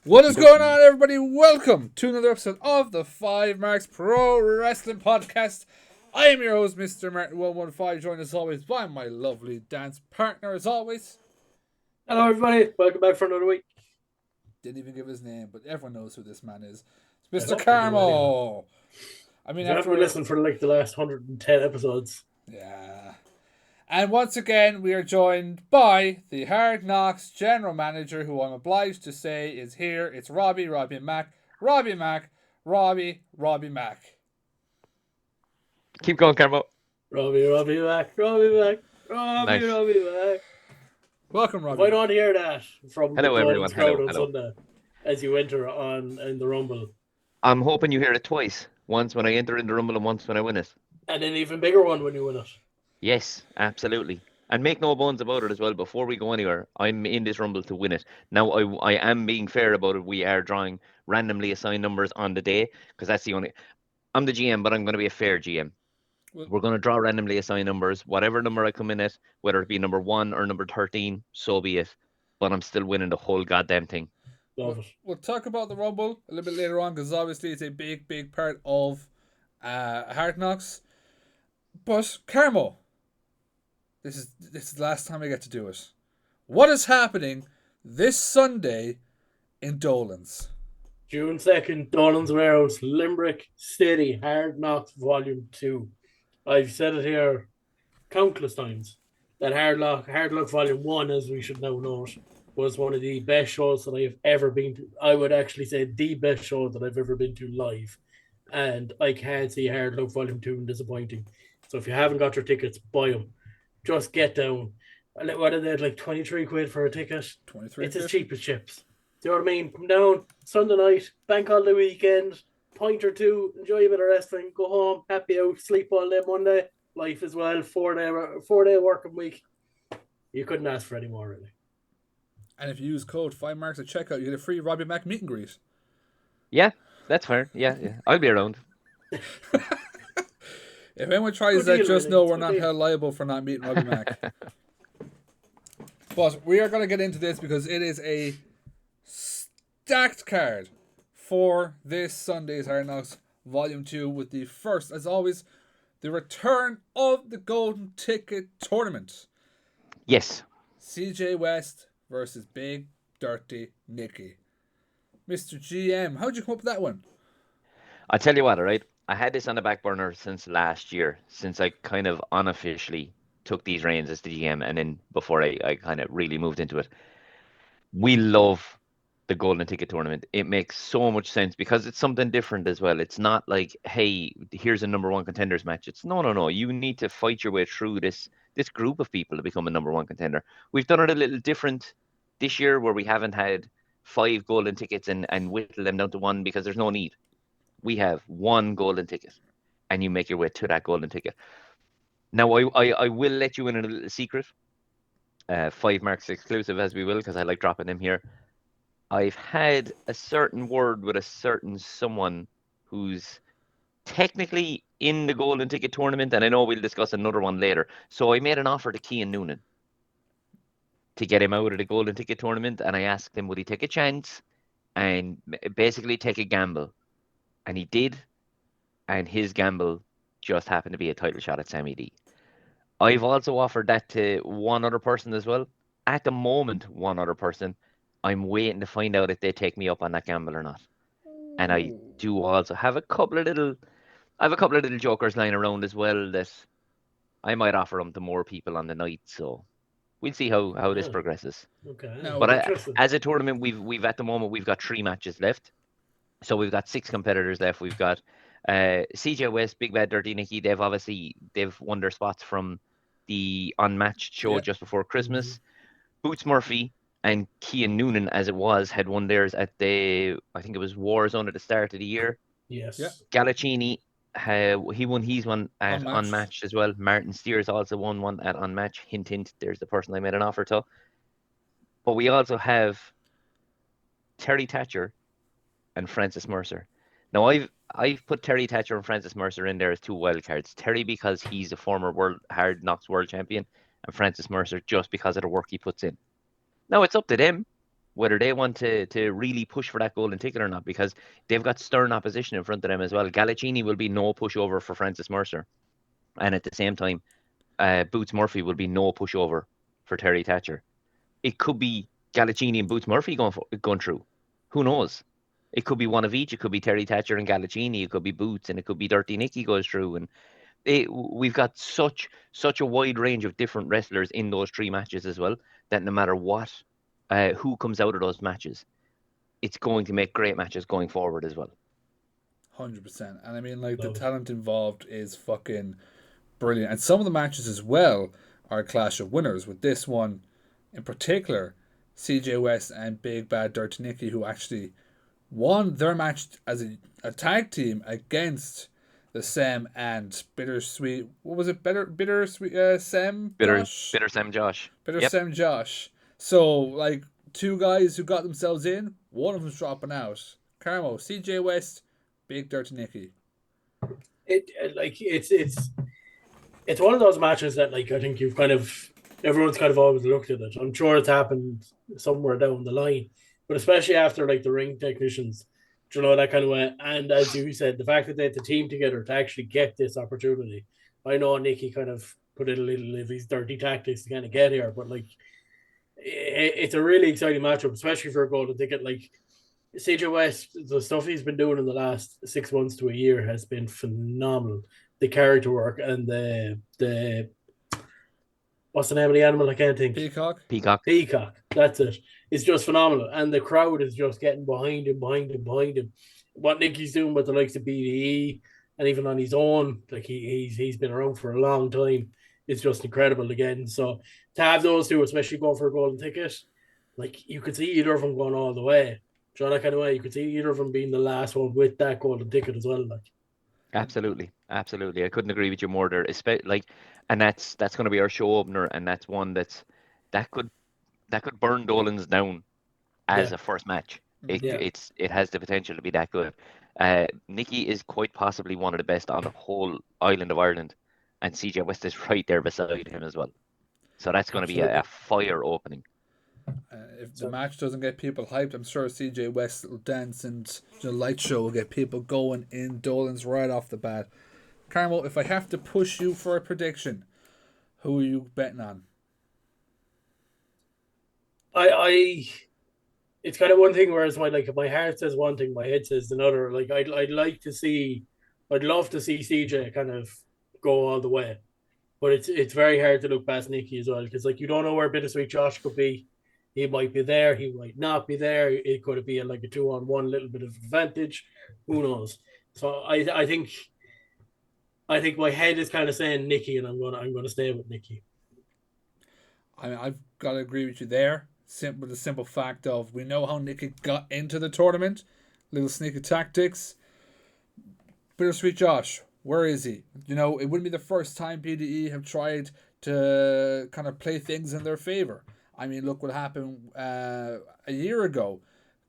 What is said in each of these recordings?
What is going on, everybody? Welcome to another episode of the FiveMarks Pro Wrestling Podcast. I am your host, Mr. Martin115, joined as always by my lovely dance partner, as always. Hello, everybody. Welcome back for another week. Didn't even give his name, but everyone knows who this man is. It's Mr. I hope they do Carmo. anyway. I mean, If you haven't been listening for the last 110 episodes. Yeah. And once again, we are joined by the Hard Knox general manager, who I'm obliged to say is here. It's Robbie Mac. Robbie Mac. Robbie Mac. Keep going, Carmo. Robbie Mac. Nice. Robbie Mac. Welcome, Robbie. Why not hear that from Hello, the everyone. Golden crowd Hello, on hello. Sunday as you enter on in the Rumble? I'm hoping you hear it twice. Once when I enter in the Rumble and once when I win it. And an even bigger one when you win it. Yes, absolutely. And make no bones about it as well, before we go anywhere, I'm in this Rumble to win it. Now, I am being fair about it. We are drawing randomly assigned numbers on the day, because that's the only... I'm the GM, but I'm going to be a fair GM. We're going to draw randomly assigned numbers. Whatever number I come in at, whether it be number 1 or number 13, so be it. But I'm still winning the whole goddamn thing. We'll talk about the Rumble a little bit later on, because obviously it's a big part of Hard Knocks. But Carmo, this is the last time I get to do it. What is happening this Sunday in Dolan's? June 2nd, Dolan's Warehouse, Limerick City, Hard Knocks Volume 2. I've said it here countless times that Hard Luck Volume 1, as we should now know it, was one of the best shows that I have ever been to. I would actually say the best show that I've ever been to live. And I can't see Hard Luck Volume 2 disappointing. So if you haven't got your tickets, buy them. Just get down. What are they, like 23 quid for a ticket? 23 It's as cheap as chips. Do you know what I mean? Come down, Sunday night, bank holiday weekend, pint or two, enjoy a bit of wrestling, go home, happy out, sleep all day Monday. Life as well, 4-day working week. You couldn't ask for any more, really. And if you use code FiveMarks at checkout, you get a free Robbie Mac meet and greet. Yeah, that's fair. Yeah. I'll be around. If anyone tries that, just know we're not held liable for not meeting Robbie Mac. But we are going to get into this because it is a stacked card for this Sunday's Hard Knocks Volume 2, with the first, as always, the return of the Golden Ticket Tournament. Yes. CJ West versus Big Dirty Nicky. Mr. GM, how'd you come up with that one? I'll tell you what, all right? I had this on the back burner since last year, since I kind of unofficially took these reins as the GM, and then before I kind of really moved into it. We love the Golden Ticket Tournament. It makes so much sense because it's something different as well. It's not like, hey, here's a number 1 contenders match. It's no. You need to fight your way through this group of people to become a number 1 contender. We've done it a little different this year, where we haven't had 5 golden tickets and whittle them down to 1, because there's no need. We have 1 golden ticket, and you make your way to that golden ticket. Now, I will let you in a little secret. FiveMarks exclusive, as we will, because I like dropping them here. I've had a certain word with a certain someone who's technically in the Golden Ticket Tournament, and I know we'll discuss another one later. So I made an offer to Cian Noonan to get him out of the Golden Ticket Tournament, and I asked him would he take a chance and basically take a gamble. And he did, and his gamble just happened to be a title shot at Sammy D. I've also offered that to one other person as well. At the moment, one other person. I'm waiting to find out if they take me up on that gamble or not. And I do also have a couple of little jokers lying around as well that I might offer them to more people on the night. So we'll see how this progresses. Okay. But as a tournament, we've at the moment we've got 3 matches left. So we've got 6 competitors left. We've got CJ West, Big Bad Dirty Nicky. They've won their spots from the Unmatched show just before Christmas. Boots Murphy and Cian Noonan, as it was, had won theirs at I think it was Warzone at the start of the year. Yes. Yeah. Galacini, he won his one at Unmatched as well. Martin Steers also won one at Unmatched. Hint, hint, there's the person I made an offer to. But we also have Terry Thatcher and Francis Mercer. Now, I've put Terry Thatcher and Francis Mercer in there as 2 wild cards. Terry because he's a former Hard Knocks world champion, and Francis Mercer just because of the work he puts in. Now, it's up to them. whether they want to really push for that golden ticket or not, because they've got stern opposition in front of them as well. Galacini will be no pushover for Francis Mercer, and at the same time, Boots Murphy will be no pushover for Terry Thatcher. It could be Galacini and Boots Murphy going through. Who knows? It could be one of each. It could be Terry Thatcher and Galacini. It could be Boots, and it could be Dirty Nicky goes through. And we've got such a wide range of different wrestlers in those 3 matches as well, that no matter what, who comes out of those matches, it's going to make great matches going forward as well. 100%. And I mean, like, the Love it. talent involved is fucking brilliant. And some of the matches as well are a clash of winners. With this one in particular, CJ West and Big Bad Dirty Nicky, who actually won their match as a tag team against the Sem and Bittersweet. What was it? Bittersweet Sem Josh? Bitter Sam Josh. Bitter Yep. Sem Josh. So, like, 2 guys who got themselves in, one of them's dropping out. Carmo, CJ West, Big Dirty Nicky. It's one of those matches that, like, I think everyone's kind of always looked at it. I'm sure it's happened somewhere down the line, but especially after, like, the ring technicians, that kind of way. And as you said, the fact that they had the team together to actually get this opportunity. I know Nicky kind of put in a little of his dirty tactics to kind of get here, but, like, it's a really exciting matchup, especially for a golden ticket. Like, CJ West, the stuff he's been doing in the last 6 months to a year has been phenomenal. The character work and the what's the name of the animal? I can't think. Peacock. Peacock. That's it. It's just phenomenal, and the crowd is just getting behind him. What Nicky's doing with the likes of BDE and even on his own, like, he's been around for a long time. It's just incredible again. So to have those 2, especially going for a golden ticket, like, you could see either of them going all the way. That kind of way. You could see either of them being the last one with that golden ticket as well. Like, Absolutely. I couldn't agree with you more there. And that's going to be our show opener, and that's one that could burn Dolan's down as a first match. It has the potential to be that good. Nicky is quite possibly one of the best on the whole island of Ireland, and CJ West is right there beside him as well. So that's going to be a fire opening. If the match doesn't get people hyped, I'm sure CJ West will dance, and the light show will get people going in Dolan's right off the bat. Carmo, if I have to push you for a prediction, who are you betting on? It's kind of one thing, whereas my heart says one thing, my head says another. Like, I'd love to see CJ kind of go all the way, but it's very hard to look past Nicky as well, because, like, you don't know where Bittersweet Josh could be. He might be there, he might not be there. It could be like a 2-on-1, little bit of advantage. Who knows? So I think my head is kind of saying Nicky, and I'm gonna stay with Nicky. I mean, I've got to agree with you there. With the simple fact of, we know how Nicky got into the tournament, little sneaky tactics. Bittersweet Josh, where is he? It wouldn't be the first time BDE have tried to kind of play things in their favor. I mean, look what happened a year ago.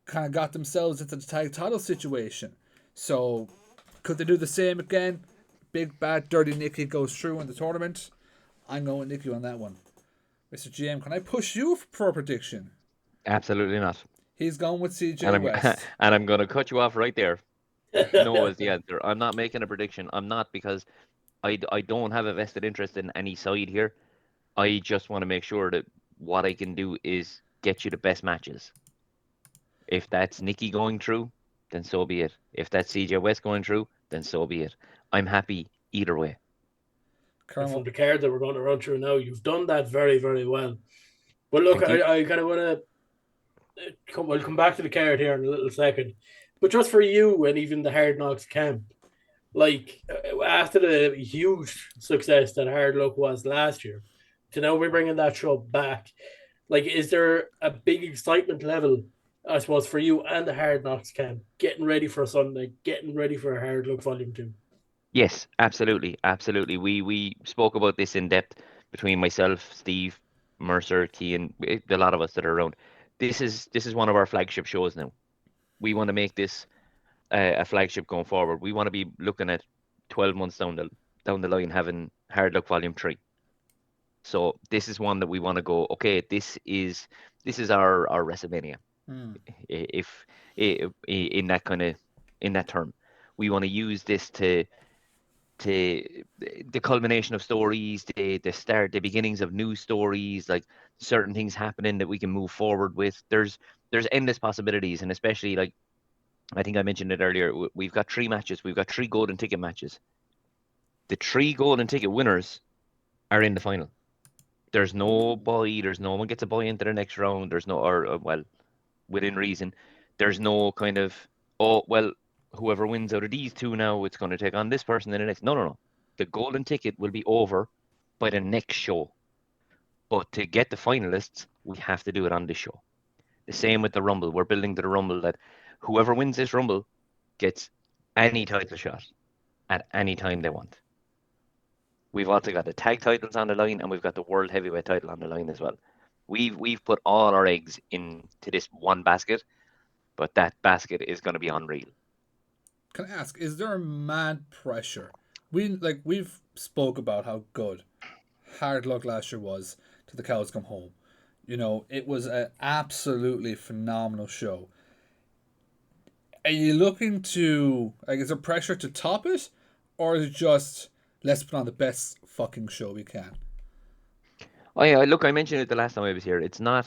Kind of got themselves into the tag title situation. So, could they do the same again? Big Bad Dirty Nicky goes through in the tournament. I'm going with Nicky on that one. Mr. GM, can I push you for a prediction? Absolutely not. He's going with CJ West. And I'm going to cut you off right there. No is the answer. I'm not making a prediction. I'm not, because I don't have a vested interest in any side here. I just want to make sure that what I can do is get you the best matches. If that's Nicky going through, then so be it. If that's CJ West going through, then so be it. I'm happy either way. From the card that we're going to run through now, you've done that very, very well. But look, I kind of want to we'll come back to the card here in a little second. But just for you and even the Hard Knocks camp, like, after the huge success that Hard Luck was last year, to now we're bringing that show back, like, is there a big excitement level, I suppose, for you and the Hard Knocks camp, getting ready for Sunday, getting ready for Hard Luck Volume 2? Yes, absolutely. We spoke about this in depth between myself, Steve, Mercer, Kean, a lot of us that are around. This is one of our flagship shows now. We want to make this a flagship going forward. We want to be looking at 12 months down the line having Hard Luck Volume 3. So this is one that we want to go, okay, this is our WrestleMania. If in that term, we want to use this to the culmination of stories, the beginnings of new stories, like certain things happening that we can move forward with. There's endless possibilities, and especially like I think I mentioned it earlier. We've got 3 matches. We've got 3 golden ticket matches. The 3 golden ticket winners are in the final. There's no buy. There's no one gets a buy into the next round. There's no, or well, within reason. There's no kind of, oh well, whoever wins out of these two now, it's going to take on this person in the next. No, no, no. The golden ticket will be over by the next show. But to get the finalists, we have to do it on this show. The same with the Rumble. We're building to the Rumble that whoever wins this Rumble gets any title shot at any time they want. We've also got the tag titles on the line, and we've got the world heavyweight title on the line as well. We've put all our eggs into this one basket, but that basket is going to be unreal. Can I ask, is there a mad pressure? We've spoke about how good Hard Luck last year was to the Cows Come Home. It was an absolutely phenomenal show. Are you looking to, like, is there pressure to top it, or is it just let's put on the best fucking show we can? Oh yeah, look, I mentioned it the last time I was here. It's not.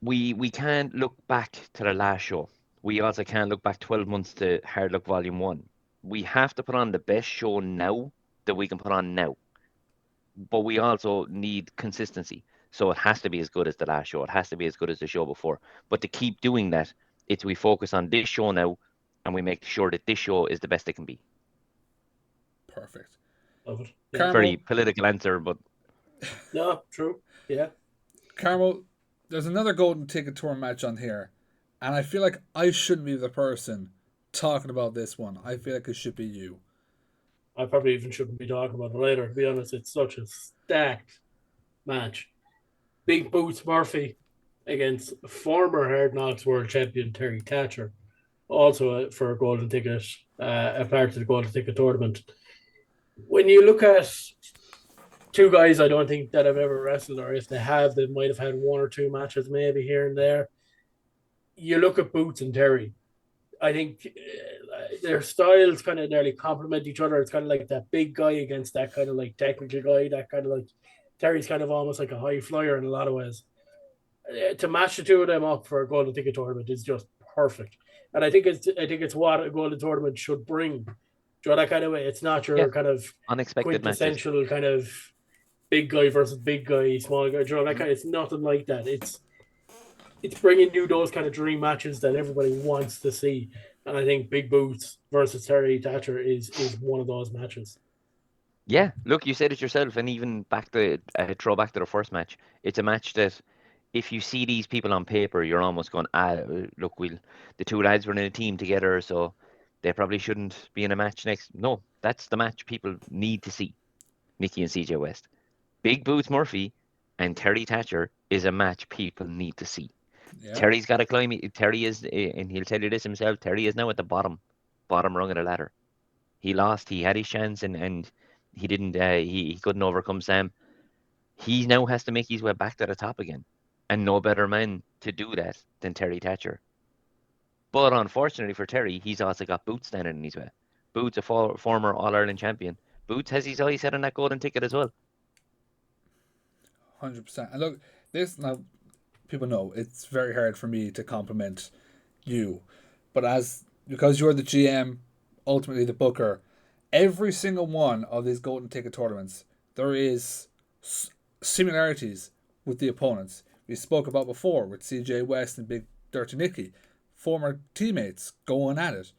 We can't look back to the last show. We also can't look back 12 months to Hard Luck Volume 1. We have to put on the best show now that we can put on now. But we also need consistency. So it has to be as good as the last show. It has to be as good as the show before. But to keep doing that, we focus on this show now, and we make sure that this show is the best it can be. Perfect. Love it. Yeah. Very political answer, but no, true. Yeah. Carmo, there's another golden ticket tour match on here, and I feel like I shouldn't be the person talking about this one. I feel like it should be you. I probably even shouldn't be talking about it later. To be honest, it's such a stacked match. Big Boots Murphy against former Hard Knocks world champion Terry Thatcher, also for a golden ticket, a part of the golden ticket tournament. When you look at two guys, I don't think that have ever wrestled, or if they have, they might have had 1 or 2 matches maybe here and there. You look at Boots and Terry. I think their styles kind of nearly complement each other. It's kind of like that big guy against that kind of like technical guy. That kind of like Terry's kind of almost like a high flyer in a lot of ways. To match the two of them up for a golden ticket tournament is just perfect, and I think it's what a golden tournament should bring. That kind of way. It's not your kind of unexpected quintessential matches. kind of big guy versus big guy, small guy. That kind of, it's nothing like that. It's bringing you those kind of dream matches that everybody wants to see. And I think Big Boots versus Terry Thatcher is one of those matches. Yeah, look, you said it yourself, and even throw back to the first match. It's a match that, if you see these people on paper, you're almost going, look, the two lads were in a team together, so they probably shouldn't be in a match next. No, that's the match people need to see. Nikki and CJ West. Big Boots Murphy and Terry Thatcher is a match people need to see. Yeah. Terry's got to climb. Terry is, and he'll tell you this himself, Terry is now at the bottom rung of the ladder. He lost. He had his chance, and he didn't. He couldn't overcome Sam. He now has to make his way back to the top again, and no better man to do that than Terry Thatcher. But unfortunately for Terry, he's also got Boots standing in his way. Boots, a former All-Ireland champion. Boots has his eyes set on that golden ticket as well. 100%. And look, this now, people know it's very hard for me to compliment you, but because you're the GM, ultimately the booker, every single one of these golden ticket tournaments, there is similarities with the opponents. We spoke about before with CJ West and Big Dirty Nicky, former teammates going at it.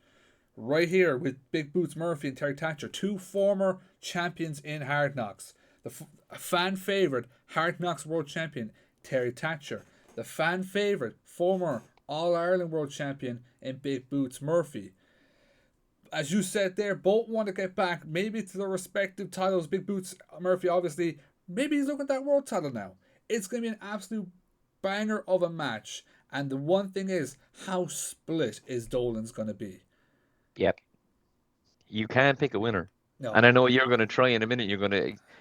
Right here with Big Boots Murphy and Terry Thatcher, two former champions in Hard Knocks. The fan favourite Hard Knocks world champion Terry Thatcher. The fan favourite former All-Ireland world champion in Big Boots Murphy. As you said there, both want to get back maybe to their respective titles. Big Boots Murphy, obviously, maybe he's looking at that world title now. It's going to be an absolute banger of a match. And the one thing is, how split is Dolan's going to be? Yep. You can't pick a winner. No. And I know you're going to try in a minute.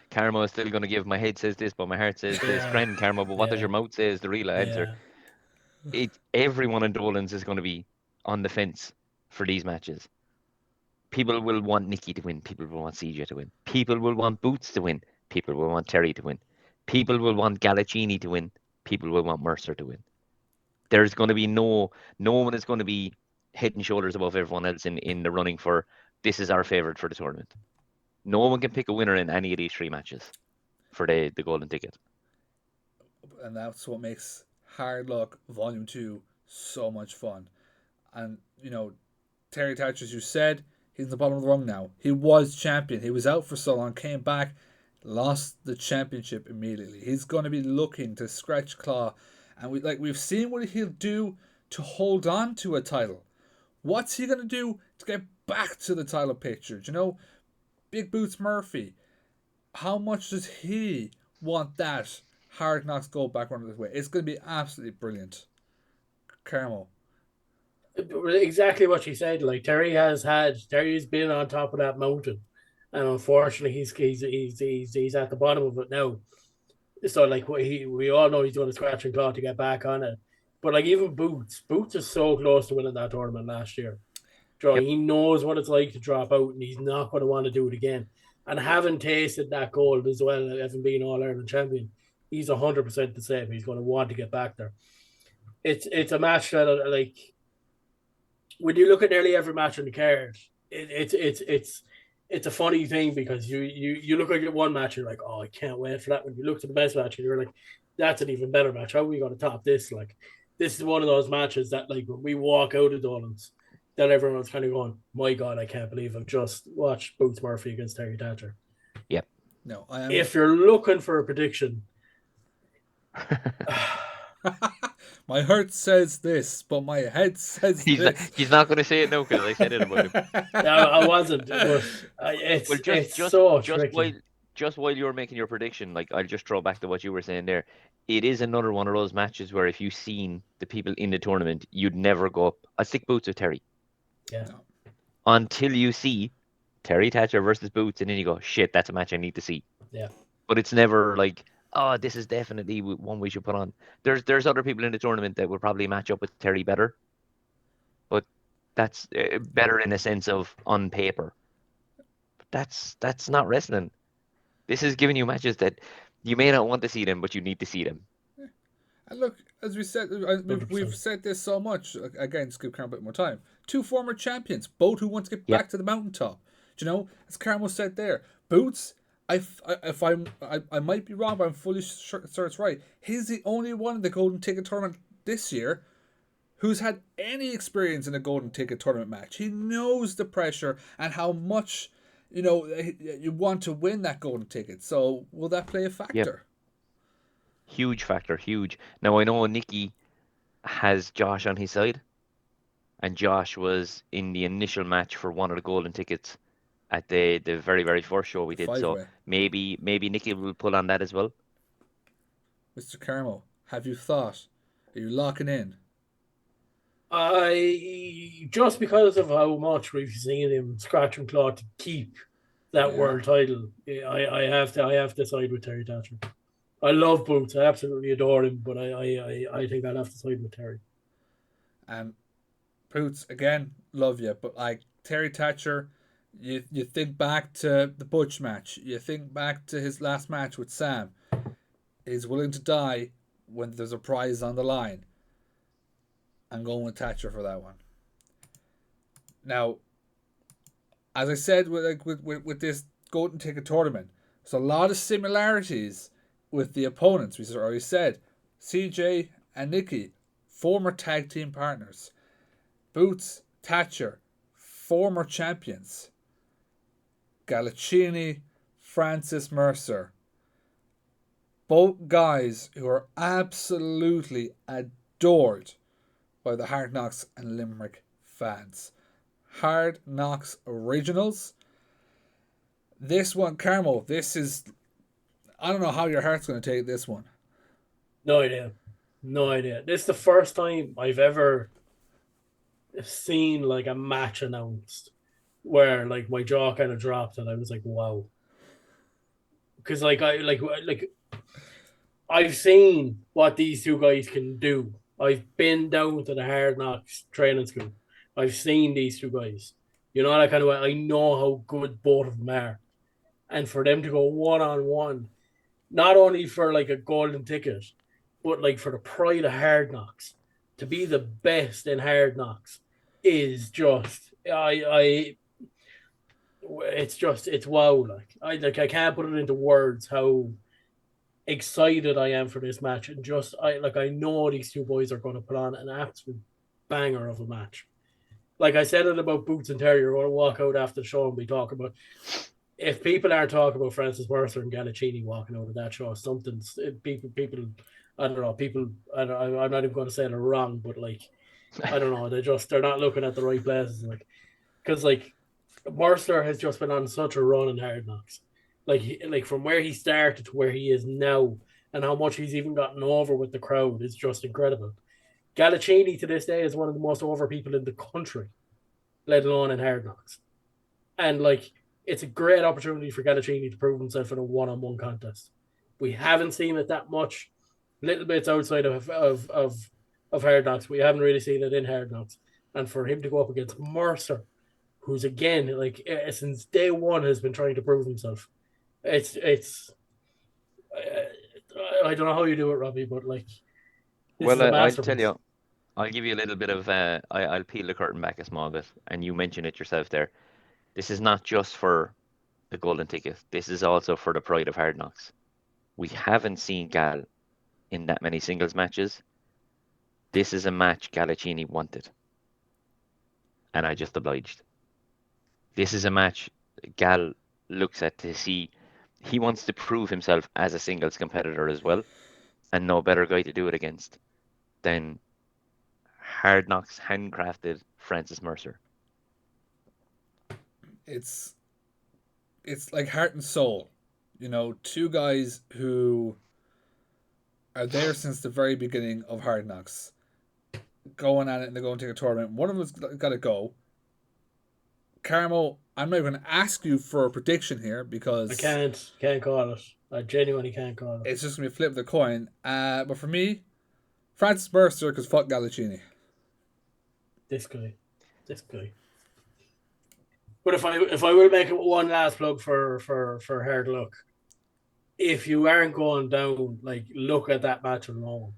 Carmo is still going to give, my head says this, but my heart says this. Grand Carmo, but what does your mouth say is the real answer. Everyone in Dolan's is going to be on the fence for these matches. People will want Nikki to win. People will want CJ to win. People will want Boots to win. People will want Terry to win. People will want Galaccini to win. People will want Mercer to win. There's going to be no one is going to be head and shoulders above everyone else in the running for this is our favorite for the tournament. No one can pick a winner in any of these 3 matches for the golden ticket. And that's what makes Hard Luck Volume 2 so much fun. And, Terry Thatcher, as you said, he's in the bottom of the rung now. He was champion. He was out for so long, came back, lost the championship immediately. He's going to be looking to scratch claw. And we've seen what he'll do to hold on to a title. What's he going to do to get back to the title picture? Big Boots Murphy, how much does he want that Hard Knocks go back running this way? It's going to be absolutely brilliant. Carmo. Exactly what you said. Like Terry's been on top of that mountain, and unfortunately, he's at the bottom of it now. So like we all know he's going to scratch and claw to get back on it. But like even Boots is so close to winning that tournament last year. Yep. He knows what it's like to drop out, and he's not going to want to do it again. And having tasted that gold as well, having been All Ireland champion, he's 100% the same. He's going to want to get back there. It's a match that like when you look at nearly every match on the card, it's a funny thing because you look at one match, you're like, oh, I can't wait for that. When you look to the best match, and you're like, that's an even better match. How are we going to top this? Like, this is one of those matches that, like, when we walk out of Dolan's, then everyone's kind of going, my God, I can't believe I've just watched Boots Murphy against Terry Thatcher. Yep. No, if you're looking for a prediction, my heart says this, but my head says this. He's not going to say it now because I said it about him. No, I wasn't. But it's so tricky. Just while you were making your prediction, like I'll just throw back to what you were saying there. It is another one of those matches where if you seen the people in the tournament, you'd never go up. I stick Boots with Terry. Yeah. No. Until you see Terry Thatcher versus Boots, and then you go, shit, that's a match I need to see. Yeah. But it's never like, oh, this is definitely one we should put on. There's other people in the tournament that would probably match up with Terry better, but that's better in a sense of on paper. But that's not wrestling. This is giving you matches that you may not want to see them, but you need to see them. And look, as we said, we've said this so much. Again, just give Carmo a bit more time. 2 former champions, both who want to get back to the mountaintop. Do as Carmo said there, Boots. I might be wrong, but I'm fully sure it's right. He's the only one in the Golden Ticket tournament this year who's had any experience in a Golden Ticket tournament match. He knows the pressure and how much you want to win that Golden Ticket. So will that play a factor? Yep. Huge factor, huge. Now I know Nicky has Josh on his side, and Josh was in the initial match for one of the Golden Tickets at the very, very first show we did. So maybe Nicky will pull on that as well. Mr. Carmo, have you thought? Are you locking in? Just because of how much we've seen him scratch and claw to keep that world title, I have to side with Terry Thatcher. I love Boots. I absolutely adore him, but I think I'll have to side with Terry. And Boots, again, love you, but like Terry Thatcher, you think back to the Butch match. You think back to his last match with Sam. He's willing to die when there's a prize on the line. I'm going with Thatcher for that one. Now, as I said with this Golden Ticket tournament, there's a lot of similarities with the opponents. We already said CJ and Nikki, former tag team partners. Boots, Thatcher, former champions. Galaccini, Francis Mercer. Both guys who are absolutely adored by the Hard Knocks and Limerick fans. Hard Knocks Originals. This one, Carmo, this is... I don't know how your heart's going to take this one. No idea. This is the first time I've ever seen like a match announced where like my jaw kind of dropped and I was like, wow. Because I've seen what these two guys can do I've been down to the Hard Knocks training school. I've seen these two guys. You know that kind of way. I know how good both of them are. And for them to go 1-on-1, not only for like a golden ticket, but like for the pride of Hard Knocks, to be the best in Hard Knocks is just it's wow. I can't put it into words how excited I am for this match, and just I know these two boys are going to put on an absolute banger of a match. Like I said it about Boots and Terry, we're going to walk out after the show and we talk about, if people aren't talking about Francis Mercer and Gallicini walking out of that show, something's people I don't know, people I'm not even going to say they're wrong, but like I don't know, they're not looking at the right places, like because like Mercer has just been on such a run in Hard Knocks, like from where he started to where he is now, and how much he's even gotten over with the crowd is just incredible. Gallicini to this day is one of the most over people in the country, let alone in Hard Knocks. And like it's a great opportunity for Gallicini to prove himself in a one-on-one contest. We haven't seen it that much, little bits outside of Hard Knocks. We haven't really seen it in Hard Knocks. And for him to go up against Mercer, who's again like since day one has been trying to prove himself. It's I don't know how you do it, Robbie, but like this is Well, a I'll tell masterpiece. you, I'll give you a little bit of, I'll peel the curtain back a small bit, and you mentioned it yourself there. This is not just for the golden ticket. This is also for the pride of Hard Knocks. We haven't seen Gal in that many singles matches. This is a match Gallicini wanted, and I just obliged. This is a match Gal looks at to see. He wants to prove himself as a singles competitor as well, and no better guy to do it against than Hard Knocks handcrafted Francis Mercer. It's like heart and soul. You know, two guys who are there since the very beginning of Hard Knocks, going at it and they're going to take a tournament. One of them's got to go. Carmo, I'm not going to ask you for a prediction here I because can't call it. I genuinely can't call it. it's just going to be a flip of the coin. But for me, Francis Mercer, because fuck Gallicini. This guy. But if I were to make one last plug for Hard Luck, if you aren't going down, like look at that match alone,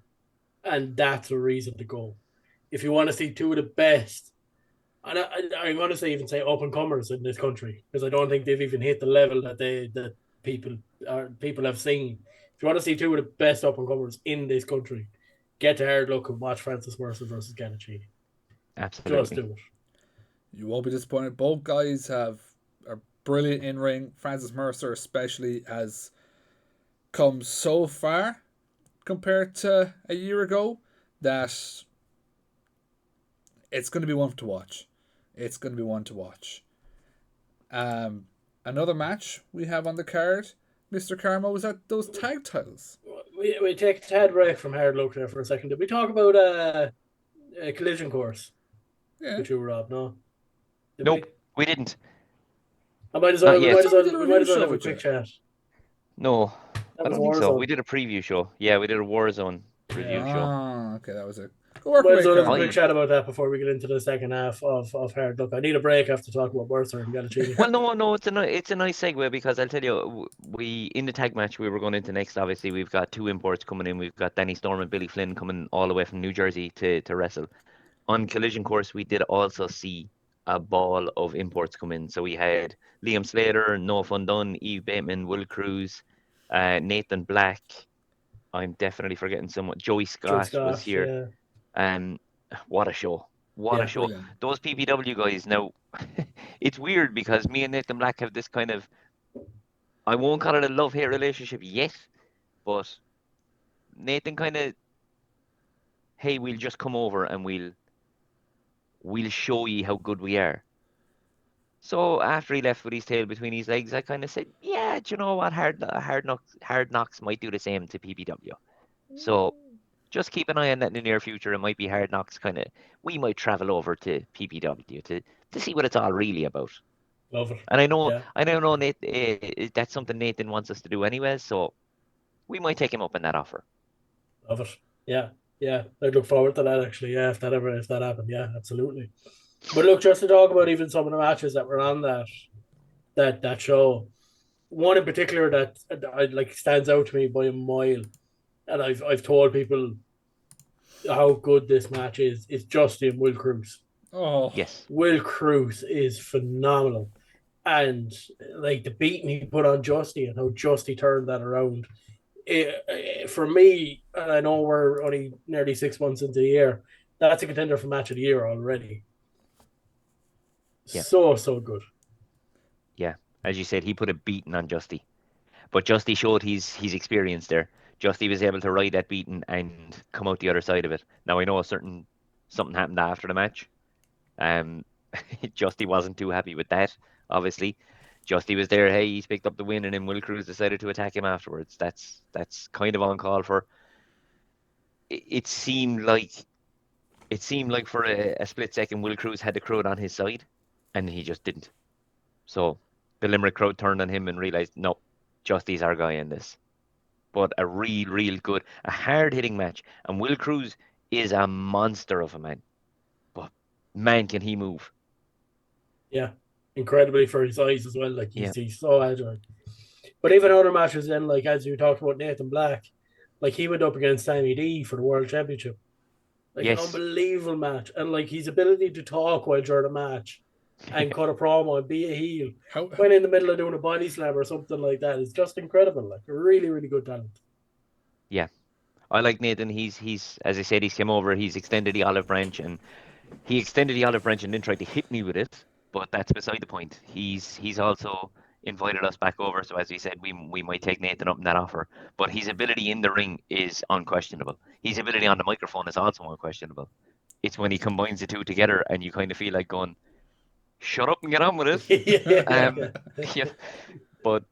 and that's a reason to go. If you want to see two of the best, and I'm going to say even say up and comers in this country, because I don't think they've even hit the level that people have seen. If you want to see two of the best up and comers in this country, get to Hard Luck and watch Francis Mercer versus Gennacini. Just Absolutely. do it. You won't be disappointed. Both guys are brilliant in ring. Francis Mercer, especially, has come so far compared to a year ago that it's going to be one to watch. It's going to be one to watch. Another match we have on the card, Mr. Carmo, was at those tag titles. We take a tad break from Hard Luck there for a second. Did we talk about a collision course Yeah. with you, Rob? No. Did Nope, we? we didn't. I might as Not well. We yet. might as I thought we well. did a We might review as well show have a with quick you. chat. No, That I was don't think so. Warzone. We did a preview show. Yeah, we did a Warzone review Yeah. show. Ah, okay, that was it. Go work Might away, as well have a Carmo. quick chat about that before we get into the second half of Hard Luck. I need a break after talking about Mercer and Gennacini. Well, no, it's a nice segue because I'll tell you, we in the tag match we were going into next. Obviously, we've got two imports coming in. We've got Danny Storm and Billy Flynn coming all the way from New Jersey to wrestle. On Collision Course, we did also see a ball of imports come in. So we had Liam Slater, Noah Fun Dunn, Eve Bateman, Will Cruz, Nathan Black. I'm definitely forgetting someone. Joey Joey Scott was Scott, here. yeah. What a show. What a Yeah. show. Brilliant. Those PPW guys, now, it's weird because me and Nathan Black have this kind of, I won't call it a love-hate relationship yet, but Nathan kind of, hey, we'll just come over and we'll show you how good we are. So after he left with his tail between his legs, I kind of said, yeah, do you know what? Hard Knocks might do the same to PPW. So just keep an eye on that in the near future. It might be Hard Knocks kind of. We might travel over to PPW to see what it's all really about. Love it. And Yeah. I know, Nate. That's something Nathan wants us to do anyway. So we might take him up on that offer. Love it. Yeah. Yeah, I'd look forward to that actually. Yeah, if that happened, yeah, absolutely. But look, just to talk about even some of the matches that were on that show, one in particular that I like stands out to me by a mile, and I've told people how good this match is Justy and Will Cruz. Oh, Yes. Will Cruz is phenomenal. And like the beating he put on Justy and how Justy turned that around. For me, and I know we're only nearly 6 months into the year, that's a contender for match of the year already. Yeah. So good. Yeah. As you said, he put a beating on Justy. But Justy showed his experience there. Justy was able to ride that beating and come out the other side of it. Now I know something happened after the match. Um, Justy wasn't too happy with that, obviously. Justy was there, hey, he's picked up the win, and then Will Cruz decided to attack him afterwards. That's kind of uncalled for. It seemed like for a split second Will Cruz had the crowd on his side, and he just didn't. So the Limerick crowd turned on him and realized, no, Justy's our guy in this. But a real good, a hard hitting match. And Will Cruz is a monster of a man. But man, can he move. Yeah. Incredibly for his size as well. Like Yeah. he's so agile. But even other matches then, like as you talked about Nathan Black, like he went up against Sammy D for the World Championship. Like an Yes. unbelievable match. And like his ability to talk while during a match and cut a promo and be a heel how when in the middle of doing a body slam or something like that is just incredible. Like a really good talent. Yeah. I like Nathan. He's as I said, he's come over, he's extended the olive branch and he extended the olive branch and then tried to hit me with it, but that's beside the point. He's also invited us back over, so as we said, we might take Nathan up in that offer. But his ability in the ring is unquestionable. His ability on the microphone is also unquestionable. It's when he combines the two together and you kind of feel like going, shut up and get on with it. Yeah. Yeah, but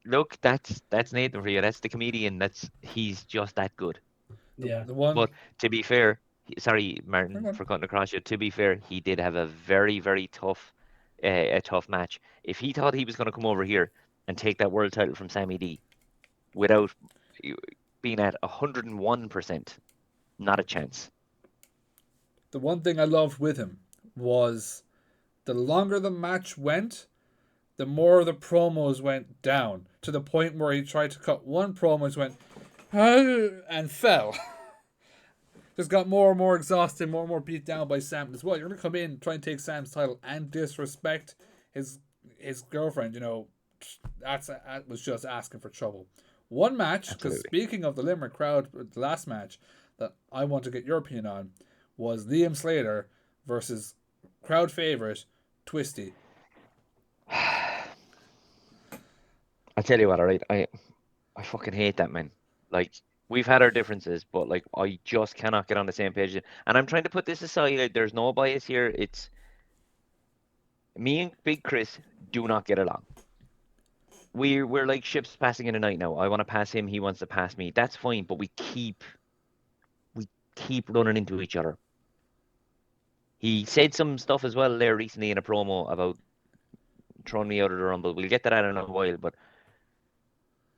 look, that's Nathan for you. That's the comedian. He's just that good. Yeah. the one But to be fair, sorry, hang Martin, on. for cutting across you. To be fair, he did have a very tough, a tough match. If he thought he was going to come over here and take that world title from Sammy D without being at 101%, not a chance. The one thing I loved with him was the longer the match went, the more the promos went down to the point where he tried to cut one promo and went and fell. Just got more and more exhausted, more and more beat down by Sam as well. You're gonna come in, try and take Sam's title, and disrespect his girlfriend. That was just asking for trouble. One match, because Absolutely. speaking of the Limerick crowd, the last match that I want to get your opinion on was Liam Slater versus crowd favorite Twisty. I tell you what, all right, I fucking hate that man. Like we've had our differences, but like I just cannot get on the same page. And I'm trying to put this aside. Like, there's no bias here. It's me and Big Chris do not get along. We're like ships passing in the night now. I want to pass him, he wants to pass me. That's fine, but we keep running into each other. He said some stuff as well there recently in a promo about throwing me out of the rumble. We'll get to that in a while, but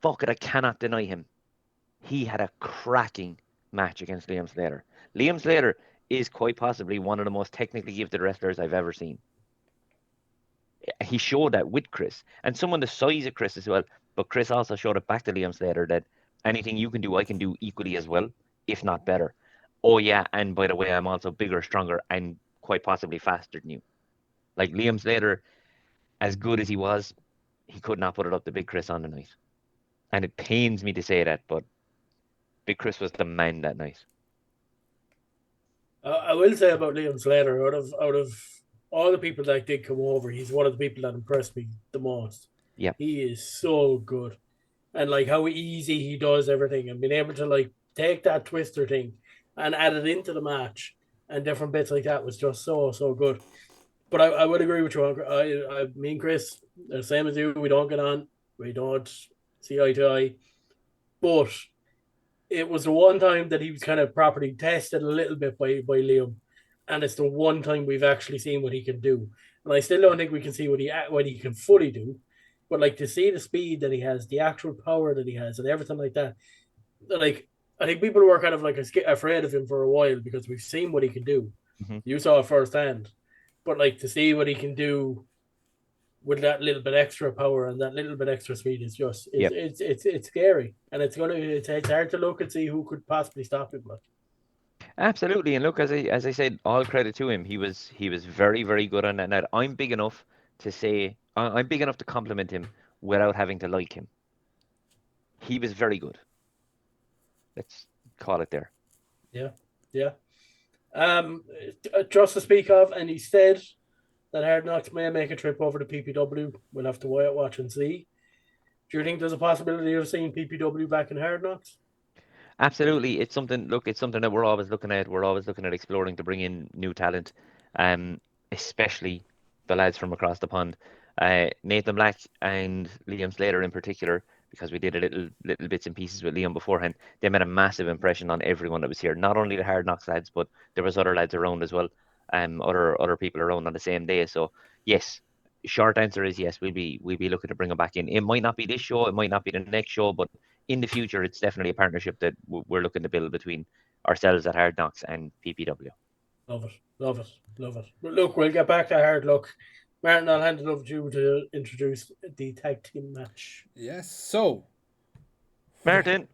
fuck it, I cannot deny him. He had a cracking match against Liam Slater. Liam Slater is quite possibly one of the most technically gifted wrestlers I've ever seen. He showed that with Chris and someone the size of Chris as well. But Chris also showed it back to Liam Slater that anything you can do, I can do equally as well, if not better. Oh yeah, and by the way, I'm also bigger, stronger, and quite possibly faster than you. Like Liam Slater, as good as he was, he could not put it up to Big Chris on the night. And it pains me to say that, but Big Chris was the man that night. I will say about Liam Slater, out of all the people that did come over, he's one of the people that impressed me the most. Yeah, He is so good. And like how easy he does everything and being able to like take that twister thing and add it into the match and different bits like that was just so good. But I would agree with you. Me and Chris, the same as you. We don't get on. We don't see eye to eye. But it was the one time that he was kind of properly tested a little bit by Liam, and it's the one time we've actually seen what he can do. And I still don't think we can see what he can fully do, but like to see the speed that he has, the actual power that he has, and everything like that. Like I think people were kind of like afraid of him for a while because we've seen what he can do. Mhm. You saw it firsthand, but like to see what he can do with that little bit extra power and that little bit extra speed is just Yep. it's scary, and it's hard to look and see who could possibly stop him. Like, Absolutely. And look, as I said, all credit to him. He was very, very good on that night. I'm big enough to say I'm big enough to compliment him without having to like him. He was very good. Let's call it there. yeah, yeah. Just to speak of, and he said that Hard Knocks may make a trip over to PPW. We'll have to watch and see. Do you think there's a possibility of seeing PPW back in Hard Knocks? Absolutely. It's something, look, it's something that we're always looking at. We're always looking at exploring to bring in new talent, um, especially the lads from across the pond. Nathan Black and Liam Slater in particular, because we did a little bits and pieces with Liam beforehand. They made a massive impression on everyone that was here. Not only the Hard Knocks lads, but there was other lads around as well. Other people around on the same day. So yes, short answer is yes. We'll be looking to bring them back in. It might not be this show. It might not be the next show, but in the future, it's definitely a partnership that we're looking to build between ourselves at Hard Knocks and PPW. Love it, love it, love it. But look, we'll get back to Hard Luck. Martin, I'll hand it over to you to introduce the tag team match. Yes. So, Martin,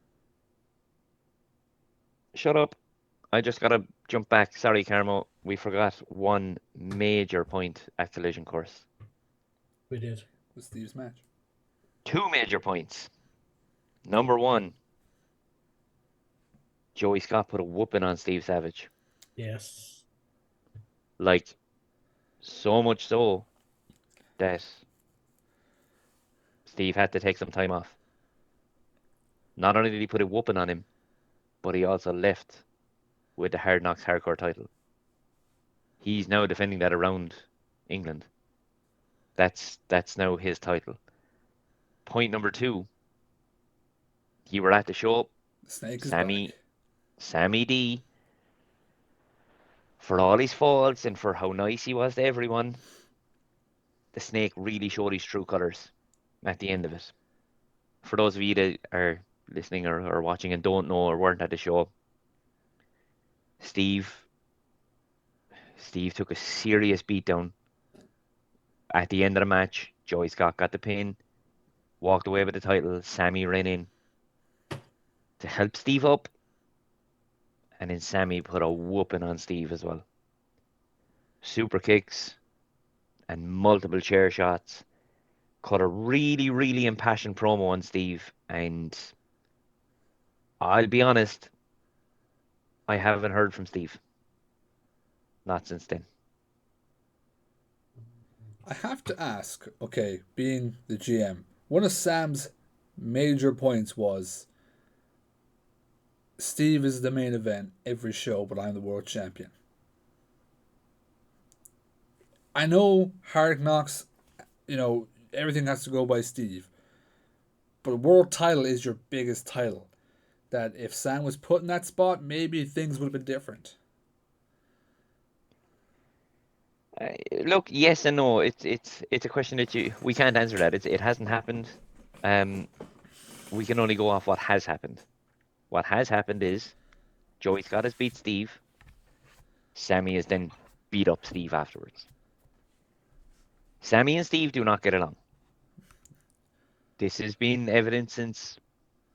shut up. I just gotta jump back. Sorry, Carmo. We forgot one major point at Collision Course. We did. with Steve's match. Two major points. Number one, Joey Scott put a whooping on Steve Savage. Yes. Like, so much so that Steve had to take some time off. Not only did he put a whooping on him, but he also left with the Hard Knocks Hardcore title. He's now defending that around England. That's now his title. Point number two, you were at the show. The snake is Sammy back. Sammy D, for all his faults and for how nice he was to everyone, the snake really showed his true colours at the end of it. For those of you that are listening or watching and don't know or weren't at the show, Steve took a serious beatdown at the end of the match. Joey Scott got the pin, walked away with the title. Sammy ran in to help Steve up, and then Sammy put a whooping on Steve as well. Super kicks and multiple chair shots. Cut a really, really impassioned promo on Steve, and I'll be honest, I haven't heard from Steve. Not since then. I have to ask, okay, being the GM, one of Sam's major points was Steve is the main event every show, but I'm the world champion. I know Hard Knocks, everything has to go by Steve, but world title is your biggest title. That if Sam was put in that spot, maybe things would have been different. Look, yes and no. It's a question that we can't answer that. It hasn't happened. We can only go off what has happened. What has happened is Joey Scott has beat Steve. Sammy has then beat up Steve afterwards. Sammy and Steve do not get along. This has been evident since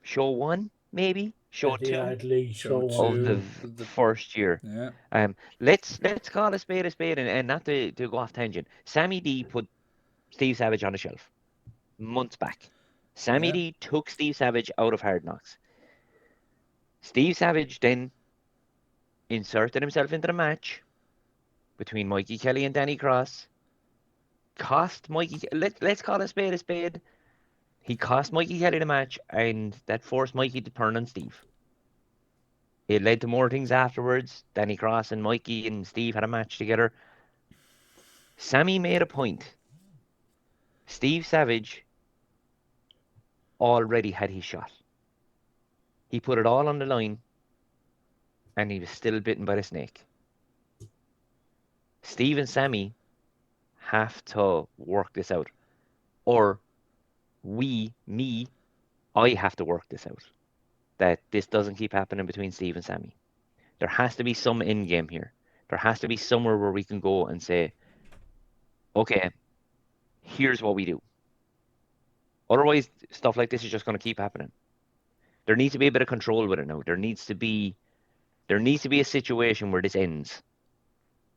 show one, maybe show two At least Show of two. the first year. Yeah. Let's call a spade, and not to go off tangent. Sammy D put Steve Savage on the shelf months back. Sammy Yeah. D took Steve Savage out of Hard Knocks. Steve Savage then inserted himself into the match between Mikey Kelly and Danny Cross. Cost Mikey. Let's call a spade a spade. He cost Mikey Kelly the match, and that forced Mikey to turn on Steve. It led to more things afterwards. Danny Cross and Mikey and Steve had a match together. Sammy made a point. Steve Savage already had his shot. He put it all on the line, and he was still bitten by the snake. Steve and Sammy have to work this out. Or I have to work this out. that this doesn't keep happening between Steve and Sammy. There has to be some end game here. There has to be somewhere where we can go and say, okay, here's what we do. Otherwise, stuff like this is just going to keep happening. There needs to be a bit of control with it now. There needs to be a situation where this ends.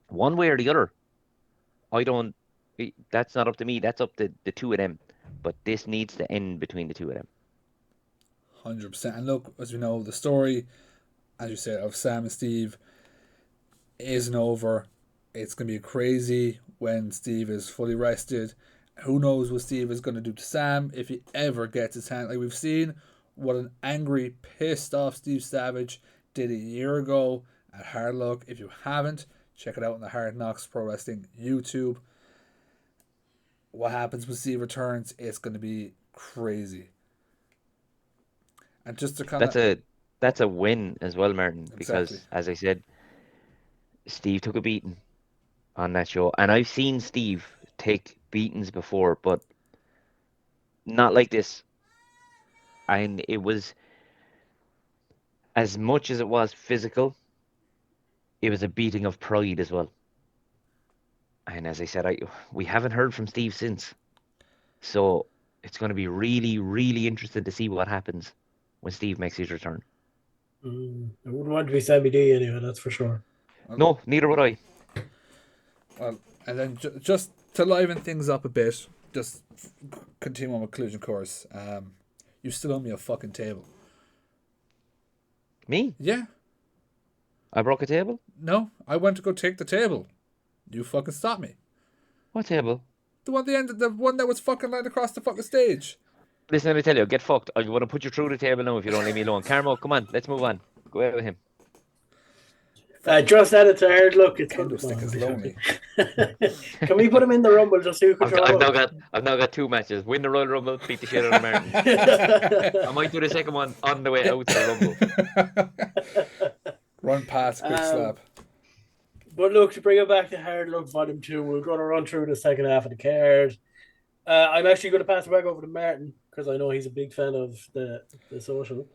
One way or the other. That's not up to me. That's up to the two of them. But this needs to end between the two of them. 100%. And look, as we know, the story, as you said, of Sam and Steve isn't over. It's going to be crazy when Steve is fully rested. Who knows what Steve is going to do to Sam if he ever gets his hand. Like we've seen what an angry, pissed off Steve Savage did a year ago at Hard Luck. If you haven't, check it out on the Hard Knocks Pro Wrestling YouTube. What happens when Steve returns, it's going to be crazy. And just to kind of... That's a win as well, Martin, because Exactly. as I said, Steve took a beating on that show. And I've seen Steve take beatings before, but not like this. And it was, as much as it was physical, it was a beating of pride as well. And as I said, we haven't heard from Steve since. So it's going to be really, really interesting to see what happens when Steve makes his return. I wouldn't want to be Sammy D anyway, that's for sure. No, neither would I. Well, and then just to liven things up a bit, just continue on with collision course. You still owe me a fucking table. Me? Yeah. I broke a table? No, I went to go take the table. You fucking stopped me. What table? The one at the end, the one that was fucking lying across the fucking stage. Listen, let me tell you, get fucked. I want to put you through the table now if you don't leave me alone. Carmo, come on, let's move on. Go out with him. Just added to Hard Luck. It's Kendo stick is lonely. Can we put him in the Rumble just so you control? I've now got 2 matches. Win the Royal Rumble, beat the shit out of Martin. I might do the second one on the way out to the Rumble. Run past, quick slap. But look, to bring it back to Hard Luck Volume 2, we're going to run through the second half of the card. I'm actually going to pass it back over to Martin, because I know he's a big fan of the social,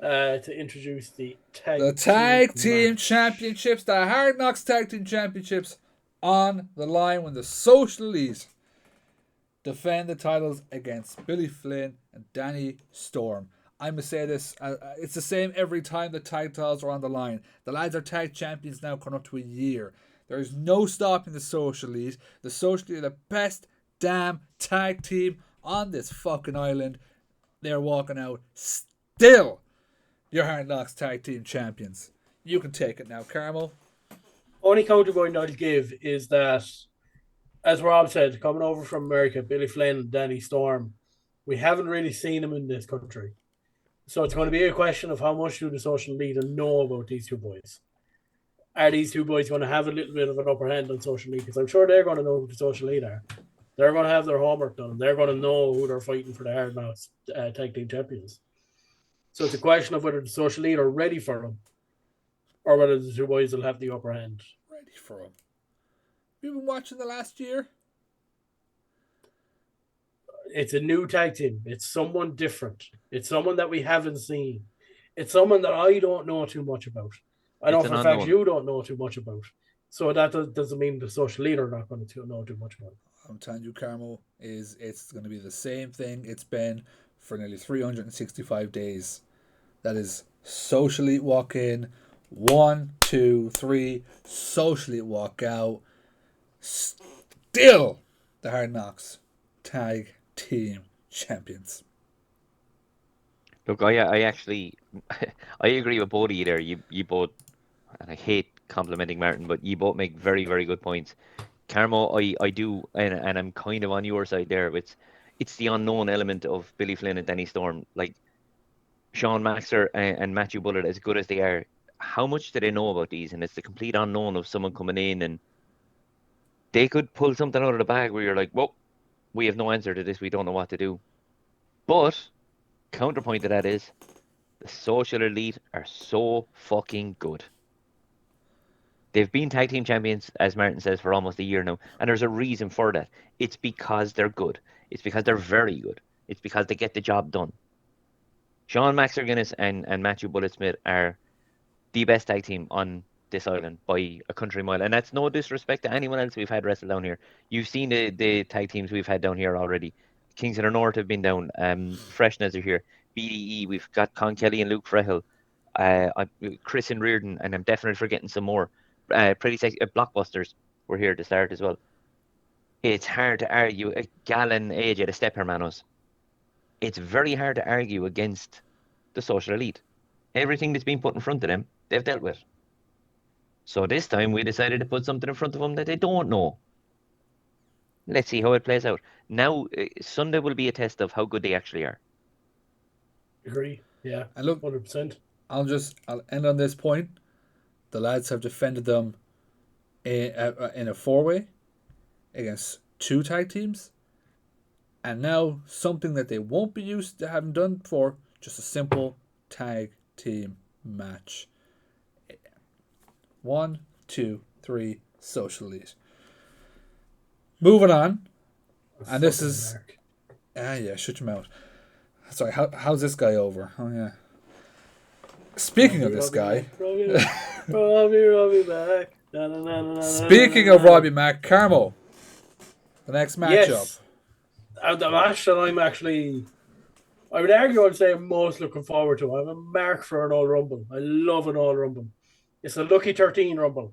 to introduce the tag team championships, the Hard Knocks Tag Team Championships, on the line when the Social Elite defend the titles against Billy Flynn and Danny Storm. I'm going to say this, it's the same every time the tag titles are on the line. The lads are tag champions now, coming up to a year. There is no stopping the Social Elite. The Social Elite are the best damn tag team on this fucking island. They're walking out still your Hard Knocks Tag Team Champions. You can take it now, Carmo. Only counterpoint I'll give is that, as Rob said, coming over from America, Billy Flynn and Danny Storm, we haven't really seen them in this country. So it's going to be a question of how much do the Social Elite know about these two boys. Are these two boys going to have a little bit of an upper hand on Social Elite? Because I'm sure they're going to know who the Social Elite are. They're going to have their homework done. They're going to know who they're fighting for the Hard Knocks Tag Team Champions. So it's a question of whether the Social Elite are ready for them, or whether the two boys will have the upper hand. Ready for them. Have you been watching the last year? It's a new tag team. It's someone different. It's someone that we haven't seen. It's someone that I don't know too much about. I know for a fact you don't know too much about. So that doesn't mean the Social Elite are not going to know too much about. I'm telling you, Carmo, it's going to be the same thing it's been for nearly 365 days. That is Social Elite walk in, 1, 2, 3, Social Elite walk out. Still the Hard Knocks Tag Team Champions. Look, I actually I agree with both of you there. You both, and I hate complimenting Martin, but you both make very, very good points. Carmo, I do, and I'm kind of on your side there. It's the unknown element of Billy Flynn and Danny Storm. Like Sean Maxer and Matthew Bullitt, as good as they are, how much do they know about these? And it's the complete unknown of someone coming in, and they could pull something out of the bag where you're like, whoa, we have no answer to this. We don't know what to do. But counterpoint to that is the Social Elite are so fucking good. They've been tag team champions, as Martin says, for almost a year now, and there's a reason for that. It's because they're good. It's because they're very good. It's because they get the job done. Sean Maxer Guinness and Matthew Bullet Smith are the best tag team on this island by a country mile. And that's no disrespect to anyone else we've had wrestle down here. You've seen the tag teams we've had down here already. Kings of the North have been down. Freshness are here. BDE, we've got Con Kelly and Luke Frehel. Chris and Reardon, and I'm definitely forgetting some more. Pretty sexy. Blockbusters were here to start as well. It's hard to argue. Gallon, AJ, the Step Hermanos. It's very hard to argue against the social elite. Everything that's been put in front of them, they've dealt with. So this time we decided to put something in front of them that they don't know. Let's see how it plays out. Now, Sunday will be a test of how good they actually are. Agree. Yeah. And look, 100%. I'll end on this point. The lads have defended them in a 4-way against 2 tag teams. And now something that they won't be used to having done before, just a simple tag team match. 1, 2, 3, social elite. Moving on. And this is... yeah, shut your mouth. Sorry, how's this guy over? Oh, yeah. Speaking of this guy... Robbie Mac. Speaking of Robbie Mac, Carmo. The next matchup. Yes. The match that I'm actually... I would argue I'd say I'm most looking forward to. I'm a mark for an All Rumble. I love an All Rumble. It's a Lucky 13 Rumble.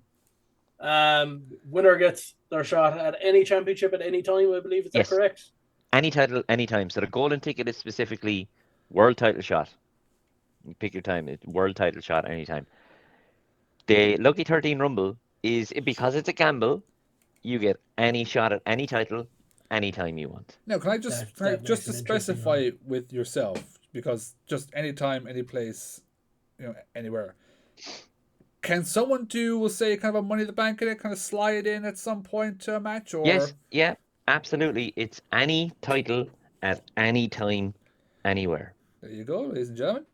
Winner gets their shot at any championship at any time, I believe. Is that correct? Any title, anytime. So the golden ticket is specifically world title shot. You pick your time. It's world title shot anytime. The Lucky 13 Rumble is, because it's a gamble, you get any shot at any title anytime you want. Now, can I just to specify with yourself, because just anytime, any place, anywhere. Can someone we'll say, kind of a Money in the Bank in it, kind of slide in at some point to a match? Or... Yes, yeah, absolutely. It's any title at any time, anywhere. There you go, ladies and gentlemen.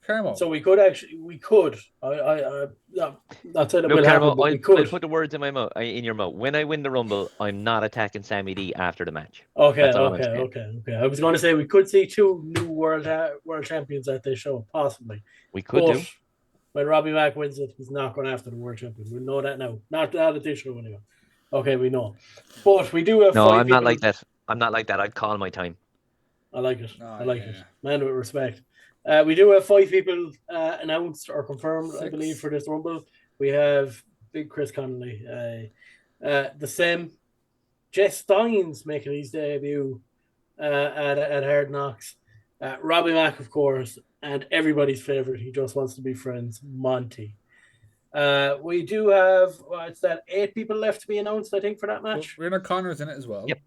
Carmo. So we could. Not saying it will happen, but we could. I'll put the words in your mouth. When I win the Rumble, I'm not attacking Sammy D after the match. Okay. I was going to say we could see 2 new world champions at this show, possibly. We could do. When Robbie Mac wins it, he's not going after the world champion. We know that now. Not at this show anyway. Okay, we know. But we do have. No, I'm not like that. I'm not like that. I'd call my time. I like it. I like it. Man with respect. We do have 5 people announced or confirmed, 6. I believe, for this Rumble. We have Big Chris Connolly, the same Jess Steins making his debut at Hard Knocks, Robbie Mac, of course, and everybody's favorite. He just wants to be friends, Monty. We do have 8 people left to be announced, I think, for that match. Well, Reardon Connor's in it as well. Yep.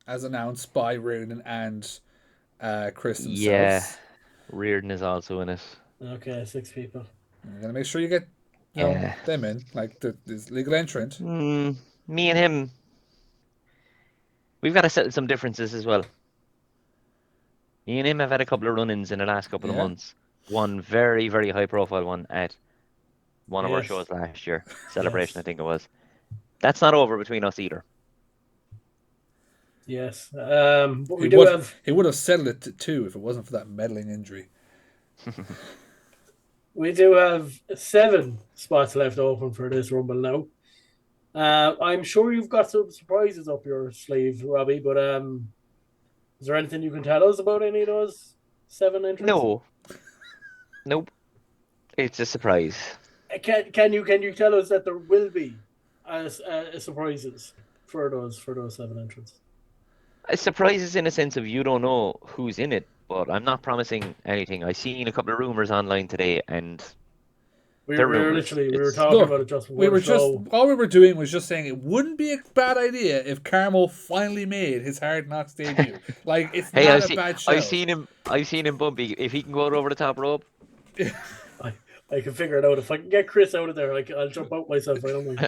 As announced by Reardon and Chris themselves. Yeah, Reardon is also in it. Okay, 6 people. You're gonna make sure you get them in, like this legal entrant. Me and him, we've got to settle some differences as well. Me and him have had a couple of run-ins in the last couple of months. One very, very high-profile one at one of our shows last year. Celebration, I think it was. That's not over between us either. Yes. But he would have settled it to 2 if it wasn't for that meddling injury. We do have 7 spots left open for this Rumble now. I'm sure you've got some surprises up your sleeve, Robbie, but is there anything you can tell us about any of those 7 entrants? No. Nope. It's a surprise. Can you tell us that there will be surprises for those 7 entrants? Surprises in a sense of you don't know who's in it, but I'm not promising anything. I seen a couple of rumors online today, and we were talking about it just before all we were doing was just saying it wouldn't be a bad idea if Carmo finally made his Hard Knocks debut. Like, it's not a bad show. I've seen him bumpy. If he can go over the top rope, I can figure it out. If I can get Chris out of there, I'll jump out myself. I don't mind.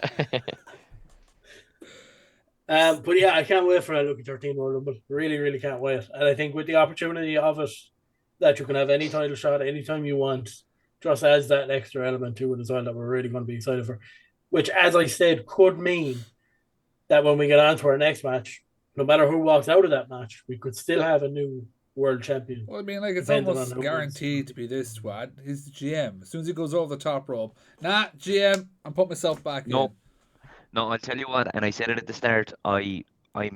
But yeah, I can't wait for that Lucky 13 World Rumble. Really, really can't wait. And I think with the opportunity of it, that you can have any title shot anytime you want, just adds that extra element to it as well that we're really going to be excited for. Which, as I said, could mean that when we get on to our next match, no matter who walks out of that match, we could still have a new world champion. Well, I mean, like, it's Depending on almost who wins. guaranteed to be this squad. He's the GM. As soon as he goes over the top rope, nah, GM, I'm putting myself back in. No, I'll tell you what, and I said it at the start. I'm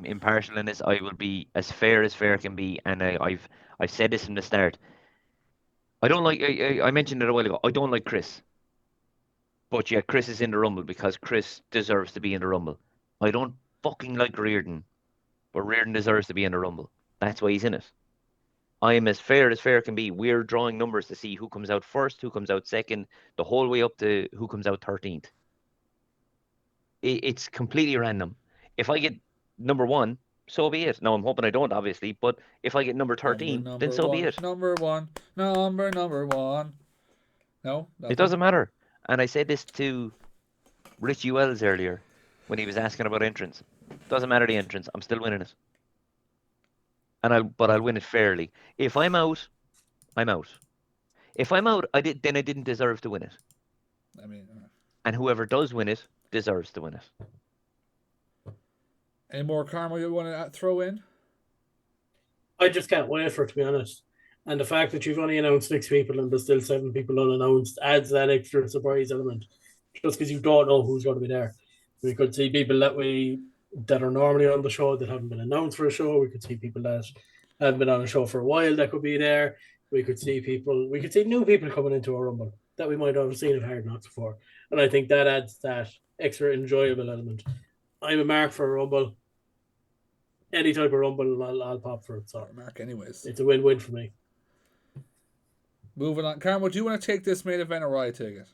impartial in this. I will be as fair can be, and I've said this from the start. I don't like. I mentioned it a while ago. I don't like Chris, but yet Chris is in the Rumble because Chris deserves to be in the Rumble. I don't fucking like Reardon, but Reardon deserves to be in the Rumble. That's why he's in it. I am as fair can be. We're drawing numbers to see who comes out first, who comes out second, the whole way up to who comes out 13th. It's completely random. If I get number one, so be it. Now I'm hoping I don't, obviously, but if I get number 13, then Number so be one, it. number one, number one. No, It nothing. doesn't matter. And I said this to Richie Wells earlier when he was asking about entrance. Doesn't matter the entrance. I'm still winning it. But I'll win it fairly. If I'm out, I'm out. If I'm out, then I didn't deserve to win it. I mean, And whoever does win it deserves to win it. any more Carmo you want to throw in? I just can't wait for it, to be honest. And the fact that you've only announced 6 people and there's still 7 people unannounced adds that extra surprise element. Just because you don't know who's going to be there. We could see people that are normally on the show that haven't been announced for a show. We could see people that haven't been on a show for a while that could be there. We could see new people coming into a Rumble that we might not have seen at Hard Knocks before. And I think that adds that extra enjoyable element. I'm a mark for a Rumble. Any type of Rumble, I'll pop for it. So Mark, anyways. it's a win-win for me. Moving on. Carmo, do you want to take this main event or I take it?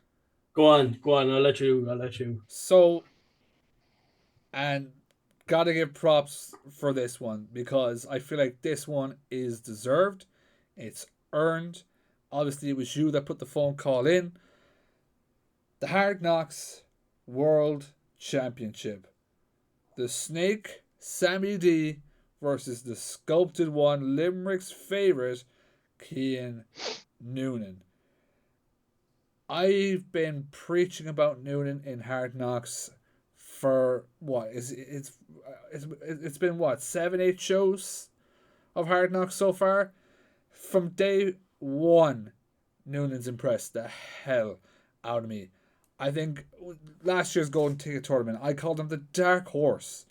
Go on. I'll let you. So, and gotta give props for this one because I feel like this one is deserved. It's earned. Obviously, it was you that put the phone call in. The Hard Knocks World Championship. The Snake, Sammy D, versus the Sculpted One, Limerick's favourite, Cian Noonan. I've been preaching about Noonan in Hard Knocks for what is it's been what 7-8 shows of Hard Knocks so far. From day one, Noonan's impressed the hell out of me. I think last year's Golden Ticket Tournament, I called him the dark horse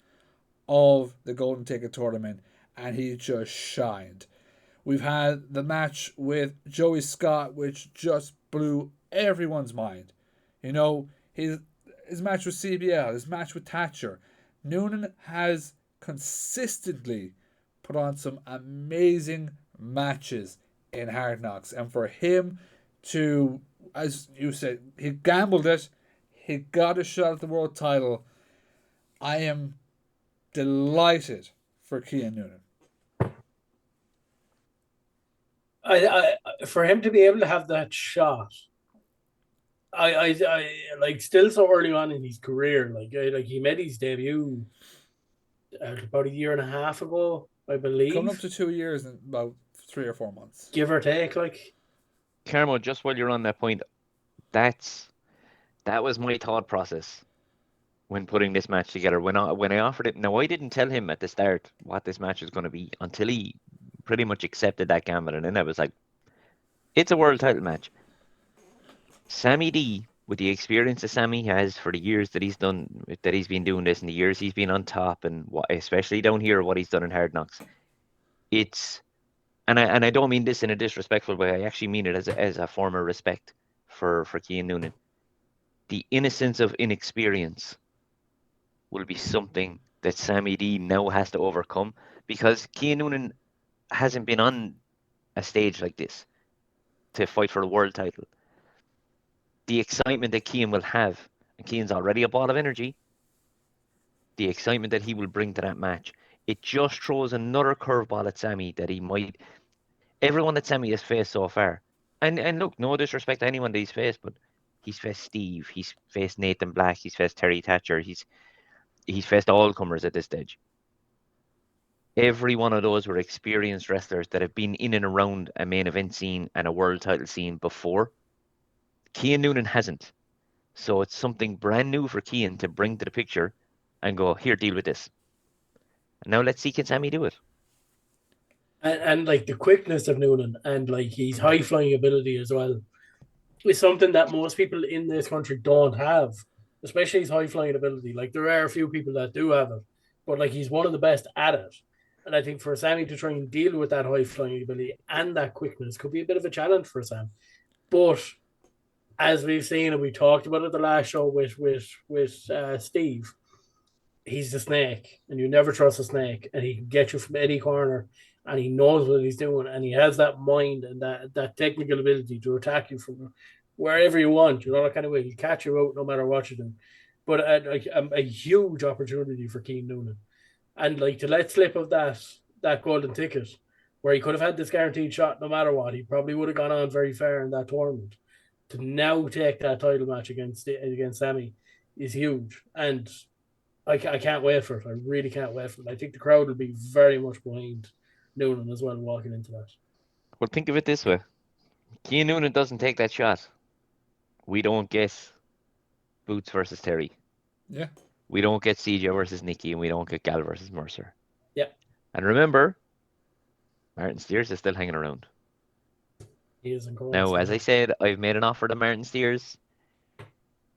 of the Golden Ticket Tournament, and he just shined. We've had the match with Joey Scott, which just blew everyone's mind. You know, his match with CBL, his match with Thatcher. Noonan has consistently put on some amazing matches in Hard Knocks. And for him to, as you said, he gambled it. He got a shot at the world title. I am delighted for Cian Noonan. I for him to be able to have that shot, I like still so early on in his career. Like he made his debut about a year and a half ago, I believe. Coming up to 2 years in about 3 or 4 months, give or take. Like, Carmo, just while you're on that point, that was my thought process when putting this match together. When I offered it, now I didn't tell him at the start what this match was going to be until he pretty much accepted that gambit, and then I was like, it's a world title match. Sammy D, with the experience that Sammy has for the years that he's been doing this, and the years he's been on top, and especially down here, what he's done in Hard Knocks, and I don't mean this in a disrespectful way. I actually mean it as a form of respect for Cian Noonan. The innocence of inexperience will be something that Sammy D now has to overcome, because Cian Noonan hasn't been on a stage like this to fight for the world title. The excitement that Cian will have, and Cian's already a ball of energy, the excitement that he will bring to that match, it just throws another curveball at Sammy that he might. Everyone that Sammy has faced so far, and look, no disrespect to anyone that he's faced, but he's faced Steve, he's faced Nathan Black, he's faced Terry Thatcher, he's faced all comers at this stage. Every one of those were experienced wrestlers that have been in and around a main event scene and a world title scene before. Cian Noonan hasn't. So it's something brand new for Cian to bring to the picture and go, here, deal with this. And now let's see, can Sammy do it? and like the quickness of Noonan and like his high flying ability as well is something that most people in this country don't have, especially his high flying ability. Like there are a few people that do have it, but like he's one of the best at it. And I think for Sammy to try and deal with that high flying ability and that quickness could be a bit of a challenge for Sam. But as we've seen and we talked about it the last show with Steve, he's the snake, and you never trust a snake, and he can get you from any corner, and he knows what he's doing, and he has that mind and that technical ability to attack you from wherever you want. You know that kind of way. He'll catch you out no matter what you do. But a huge opportunity for Keane Noonan, and like to let slip of that golden ticket, where he could have had this guaranteed shot no matter what, he probably would have gone on very far in that tournament. To now take that title match against Sammy is huge, and I can't wait for it. I really can't wait for it. I think the crowd will be very much behind Noonan as well walking into that. Well, think of it this way. Keane Noonan doesn't take that shot. We don't get Boots versus Terry. Yeah. We don't get CJ versus Nikki, and we don't get Gal versus Mercer. Yeah. And remember, Martin Steers is still hanging around. He is in Corona. Now, as I said, I've made an offer to Martin Steers.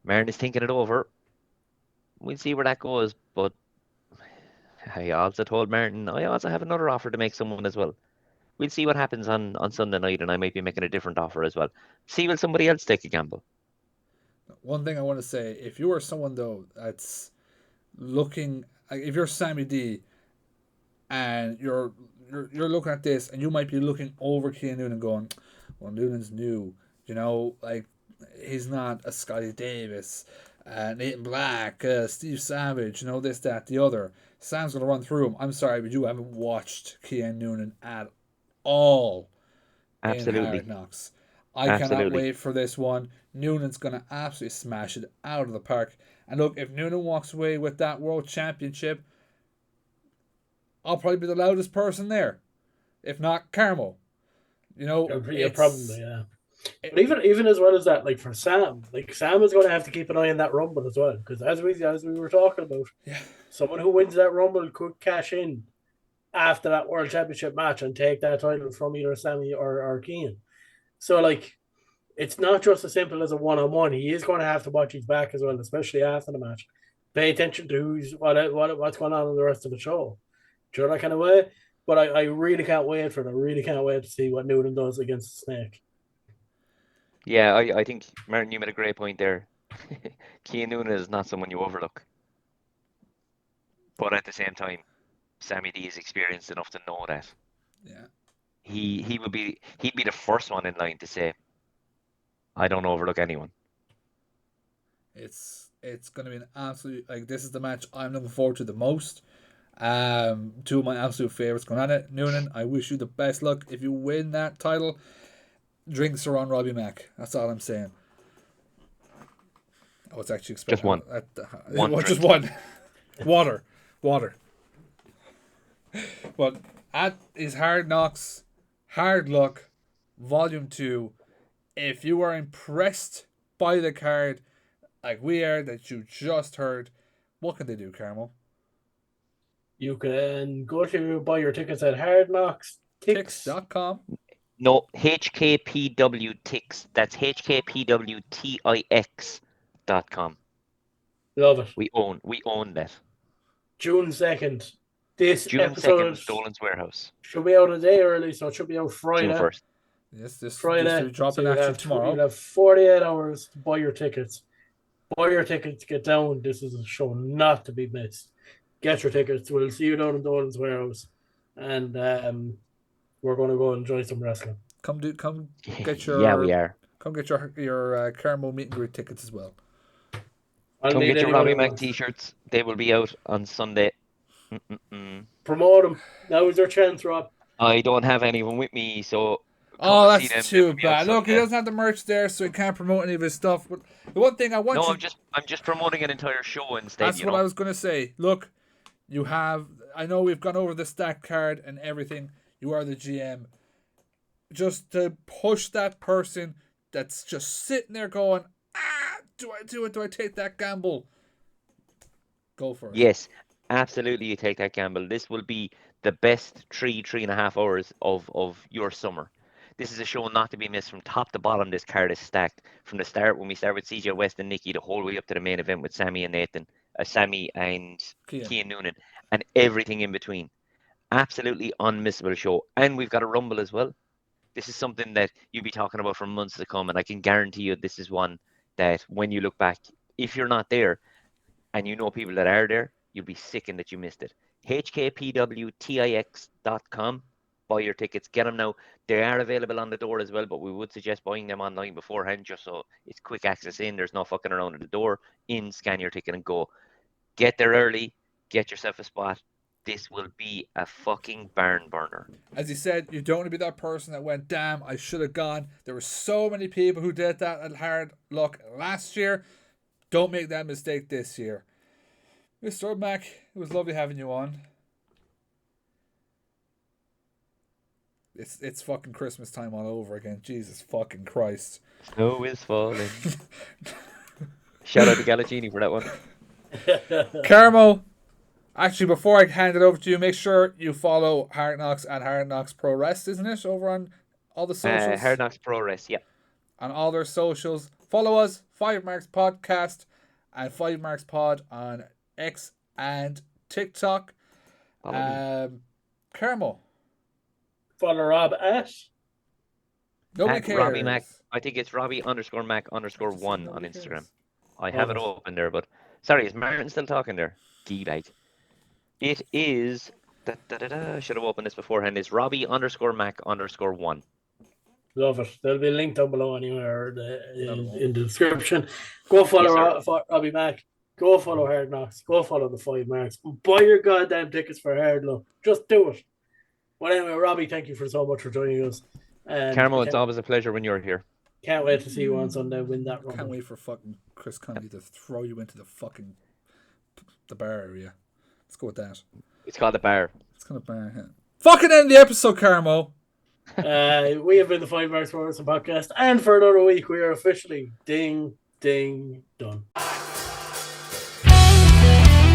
Martin is thinking it over. We'll see where that goes, but I also told Martin I also have another offer to make someone as well. We'll see what happens on Sunday night, and I might be making a different offer as well. See, will somebody else take a gamble? One thing I want to say, if you are someone though that's looking, like if you're Sammy D and you're looking at this and you might be looking over Keane Noonan going, well, Noonan's new, like he's not a Scotty Davis, Nathan Black, Steve Savage, this, that, the other. Sam's going to run through him. I'm sorry, but you haven't watched Keane Noonan at all in Absolutely. Hard Knocks. I cannot wait for this one. Noonan's going to absolutely smash it out of the park. And look, if Noonan walks away with that World Championship, I'll probably be the loudest person there. If not, Carmo. Probably, yeah. But even as well as that, like for Sam, like Sam is going to have to keep an eye on that Rumble as well, because as we were talking about, someone who wins that Rumble could cash in after that World Championship match and take that title from either Sammy or Keane. So like, it's not just as simple as a one-on-one. He is going to have to watch his back as well, especially after the match. Pay attention to what's going on in the rest of the show. Do you know that kind of way? But I really can't wait for it. I really can't wait to see what Noonan does against the Snake. Yeah, I think, Martin, you made a great point there. Keane Noonan is not someone you overlook. But at the same time, Sammy D is experienced enough to know that. Yeah. He'd be the first one in line to say, I don't overlook anyone. It's going to be an absolute, like, this is the match I'm looking forward to the most. Two of my absolute favorites going at it. Noonan, I wish you the best luck. If you win that title, drinks are on Robbie Mac. That's all I'm saying. I was actually expecting just one. Water. But at is Hard Knocks, Hard Luck, Volume 2. If you are impressed by the card like we are that you just heard, what can they do, Carmo? You can go to buy your tickets at hardknockstix.com. No, HKPW Tix. That's HKPWTIX.com. Love it. We own that. June 2nd. This June episode 2nd, Dolan's Warehouse. Should be out a day early, so it should be out Friday. June 1st. Yes, this Friday. This will be dropping actually tomorrow. You'll have 48 hours to buy your tickets. Buy your tickets, get down. This is a show not to be missed. Get your tickets. We'll see you down in Dolan's Warehouse. And we're going to go enjoy some wrestling. Come get your yeah, we are. Come get your Carmo meet and greet tickets as well. Come get your Robbie Mac t-shirts. They will be out on Sunday. Promote them. Now is their chance, Rob. I don't have anyone with me, so. Oh, that's too bad. Look, he doesn't have the merch there, so he can't promote any of his stuff. But the one thing I want I'm just promoting an entire show instead. That's what I was gonna say. Look, you have. I know we've gone over the stack card and everything. You are the GM. Just to push that person that's just sitting there going, do I do it? Do I take that gamble? Go for it. Yes, absolutely. You take that gamble. This will be the best 3.5 hours of your summer. This is a show not to be missed from top to bottom. This card is stacked from the start when we start with CJ West and Nikki, the whole way up to the main event with Sammy and Nathan, Sammy and Cian Noonan, and everything in between. Absolutely unmissable show. And we've got a Rumble as well. This is something that you'll be talking about for months to come, and I can guarantee you this is one that when you look back, if you're not there and you know people that are there, you'll be sickened that you missed it. HKPWTIX.com. Buy your tickets, get them now. They are available on the door as well, but we would suggest buying them online beforehand just so it's quick access in. There's no fucking around at the door. In, scan your ticket and go. Get there early, get yourself a spot. This will be a fucking barn burner. As you said, you don't want to be that person that went, damn, I should have gone. There were so many people who did that at Hard Luck last year. Don't make that mistake this year. Mr. Mac, it was lovely having you on. It's fucking Christmas time all over again. Jesus fucking Christ. Snow is falling. Shout out to Galacini for that one. Carmo, actually, before I hand it over to you, make sure you follow Hard Knocks and Hard Knocks Pro Rest, isn't it? Over on all the socials. Hard Knocks Pro Rest, yeah. On all their socials. Follow us, FiveMarks Podcast and FiveMarks Pod on X and TikTok. Carmo. Follow Rob at. Nobody cares. Robbie Mac. I think it's Robbie_Mac_1 on Instagram. Cares. I have it open there, but sorry, is Martin still talking there? Gee, it is. Should have opened this beforehand. It's Robbie_Mac_1. Love it. There'll be a link down below anywhere in the description. Go follow Robbie Mac. Go follow Hard Knocks. Go follow the FiveMarks. Buy your goddamn tickets for Hard Luck. Just do it. Well, anyway, Robbie, thank you so much for joining us. Carmo, it's always a pleasure when you're here. Can't wait to see you on Sunday win that run. Can't wait for fucking Chris Conley to throw you into the fucking the bar area. Let's go with that. It's called the bar. It's called the bar. Yeah. Fucking end the episode, Carmo. We have been the FiveMarks Podcast, and for another week, we are officially ding, ding, done.